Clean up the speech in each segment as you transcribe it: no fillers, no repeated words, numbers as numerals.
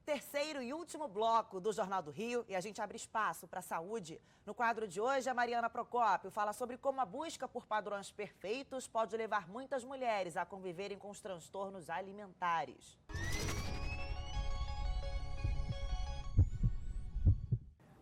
Terceiro e último bloco do Jornal do Rio e a gente abre espaço para a saúde. No quadro de hoje, a Mariana Procópio fala sobre como a busca por padrões perfeitos pode levar muitas mulheres a conviverem com os transtornos alimentares.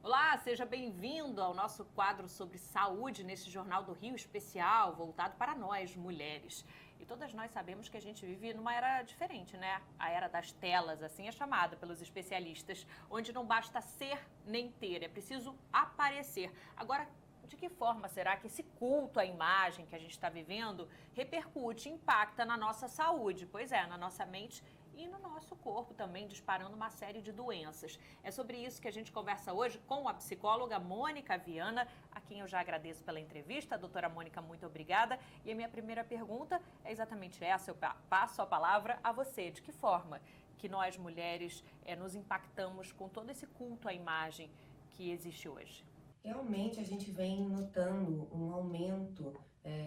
Olá, seja bem-vindo ao nosso quadro sobre saúde nesse Jornal do Rio especial, voltado para nós, mulheres. E todas nós sabemos que a gente vive numa era diferente, né? A era das telas, assim é chamada pelos especialistas, onde não basta ser nem ter, é preciso aparecer. Agora, de que forma será que esse culto à imagem que a gente está vivendo repercute, impacta na nossa saúde? Pois é, na nossa mente e no nosso corpo também, disparando uma série de doenças. É sobre isso que a gente conversa hoje com a psicóloga Mônica Viana, a quem eu já agradeço pela entrevista. Doutora Mônica, muito obrigada. E a minha primeira pergunta é exatamente essa, eu passo a palavra a você. De que forma que nós, mulheres, nos impactamos com todo esse culto à imagem que existe hoje? Realmente a gente vem notando um aumento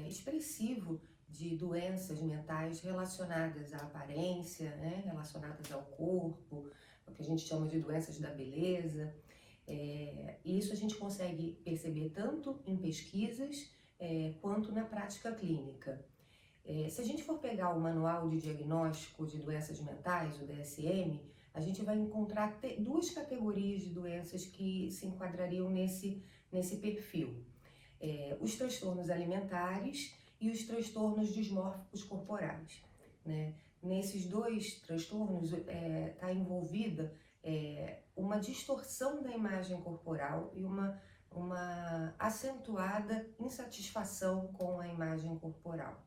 expressivo de doenças mentais relacionadas à aparência, né, relacionadas ao corpo, o que a gente chama de doenças da beleza. E isso a gente consegue perceber tanto em pesquisas quanto na prática clínica. Se a gente for pegar o Manual de Diagnóstico de Doenças Mentais, o DSM, a gente vai encontrar duas categorias de doenças que se enquadrariam nesse perfil. Os transtornos alimentares e os transtornos dismórficos corporais, né? Nesses dois transtornos está envolvida uma distorção da imagem corporal e uma acentuada insatisfação com a imagem corporal.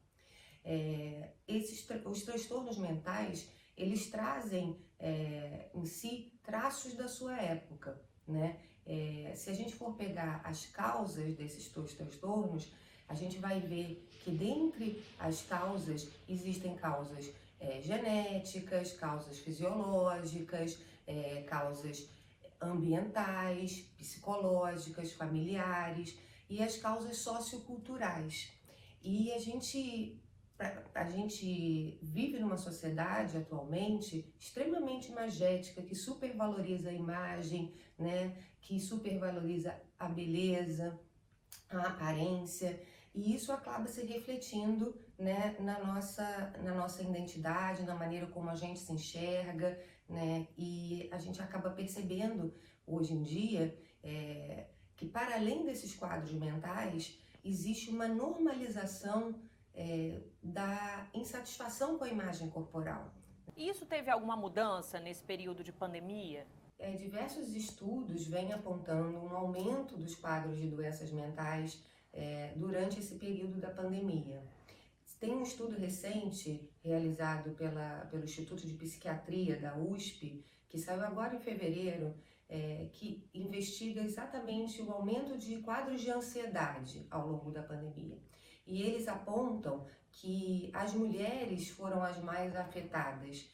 Os transtornos mentais, eles trazem em si traços da sua época, né? Se a gente for pegar as causas desses dois transtornos, a gente vai ver que dentre as causas existem causas genéticas, causas fisiológicas, causas ambientais, psicológicas, familiares e as causas socioculturais. E a gente vive numa sociedade atualmente extremamente imagética, que supervaloriza a imagem, né? Que supervaloriza a beleza, a aparência, e isso acaba se refletindo, né, na nossa identidade, na maneira como a gente se enxerga, né? E a gente acaba percebendo hoje em dia que, para além desses quadros mentais, existe uma normalização da insatisfação com a imagem corporal. E isso teve alguma mudança nesse período de pandemia? Diversos estudos vêm apontando um aumento dos quadros de doenças mentais durante esse período da pandemia. Tem um estudo recente realizado pelo Instituto de Psiquiatria da USP, que saiu agora em fevereiro, que investiga exatamente o aumento de quadros de ansiedade ao longo da pandemia. E eles apontam que as mulheres foram as mais afetadas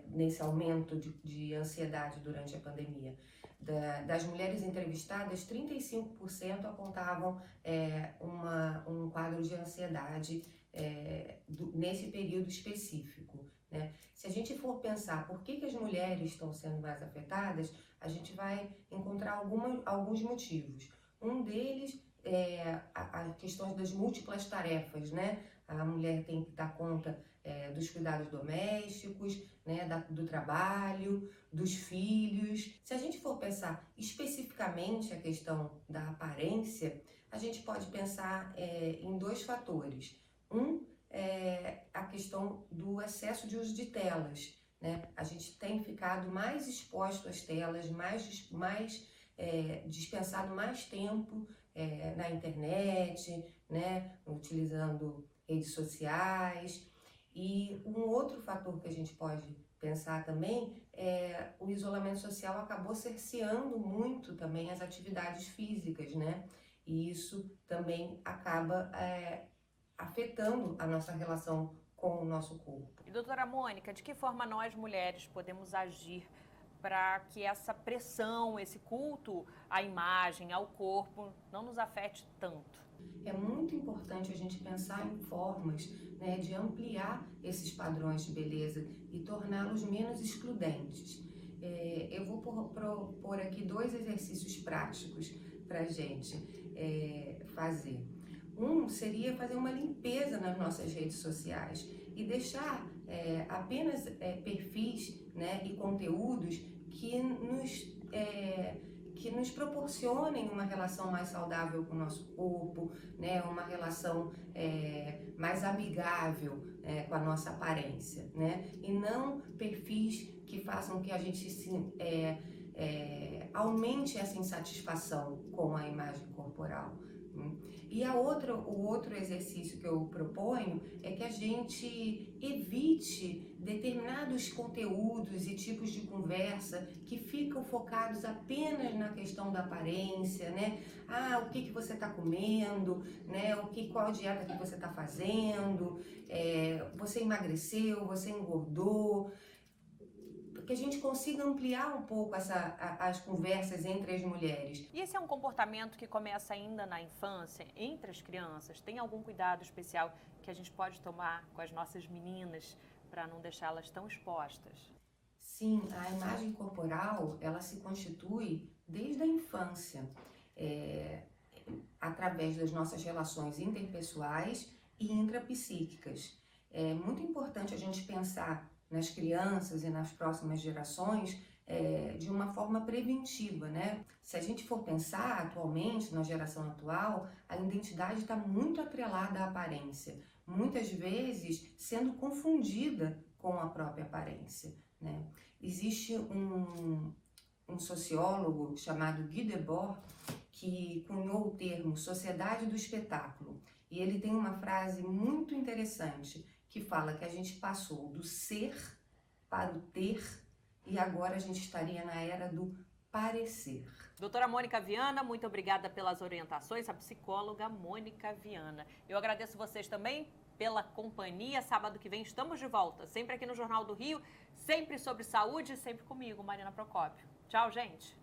nesse aumento de ansiedade durante a pandemia. Das mulheres entrevistadas, 35% apontavam um quadro de ansiedade nesse período específico, né? Se a gente for pensar por que as mulheres estão sendo mais afetadas, a gente vai encontrar alguns motivos. Um deles a questão das múltiplas tarefas, né? A mulher tem que dar conta dos cuidados domésticos, né? Do trabalho, dos filhos. Se a gente for pensar especificamente a questão da aparência, a gente pode pensar em dois fatores. Um é a questão do excesso de uso de telas, né? A gente tem ficado mais exposto às telas, dispensado mais tempo na internet, né, utilizando redes sociais. E um outro fator que a gente pode pensar também é o isolamento social acabou cerceando muito também as atividades físicas, né? E isso também acaba afetando a nossa relação com o nosso corpo. E doutora Mônica, de que forma nós mulheres podemos agir para que essa pressão, esse culto à imagem, ao corpo, não nos afete tanto? É muito importante a gente pensar em formas, né, de ampliar esses padrões de beleza e torná-los menos excludentes. propor aqui 2 exercícios práticos para a gente fazer. Um seria fazer uma limpeza nas nossas redes sociais e deixar apenas perfis, né, e conteúdos que nos proporcionem uma relação mais saudável com o nosso corpo, né, uma relação mais amigável com a nossa aparência, né, e não perfis que façam que a gente aumente essa insatisfação com a imagem corporal. E o outro exercício que eu proponho é que a gente evite determinados conteúdos e tipos de conversa que ficam focados apenas na questão da aparência, né? O que você está comendo, né? Qual dieta que você está fazendo, você emagreceu, você engordou. Que a gente consiga ampliar um pouco as conversas entre as mulheres. E esse é um comportamento que começa ainda na infância, entre as crianças? Tem algum cuidado especial que a gente pode tomar com as nossas meninas para não deixá-las tão expostas? Sim, a imagem corporal, ela se constitui desde a infância, através das nossas relações interpessoais e intrapsíquicas. É muito importante a gente pensar nas crianças e nas próximas gerações de uma forma preventiva, né? Se a gente for pensar atualmente, na geração atual, a identidade está muito atrelada à aparência, muitas vezes sendo confundida com a própria aparência, né? Existe um sociólogo chamado Guy Debord que cunhou o termo sociedade do espetáculo, e ele tem uma frase muito interessante que fala que a gente passou do ser para o ter e agora a gente estaria na era do parecer. Doutora Mônica Viana, muito obrigada pelas orientações, a psicóloga Mônica Viana. Eu agradeço vocês também pela companhia. Sábado que vem estamos de volta, sempre aqui no Jornal do Rio, sempre sobre saúde, sempre comigo, Mariana Procópio. Tchau, gente!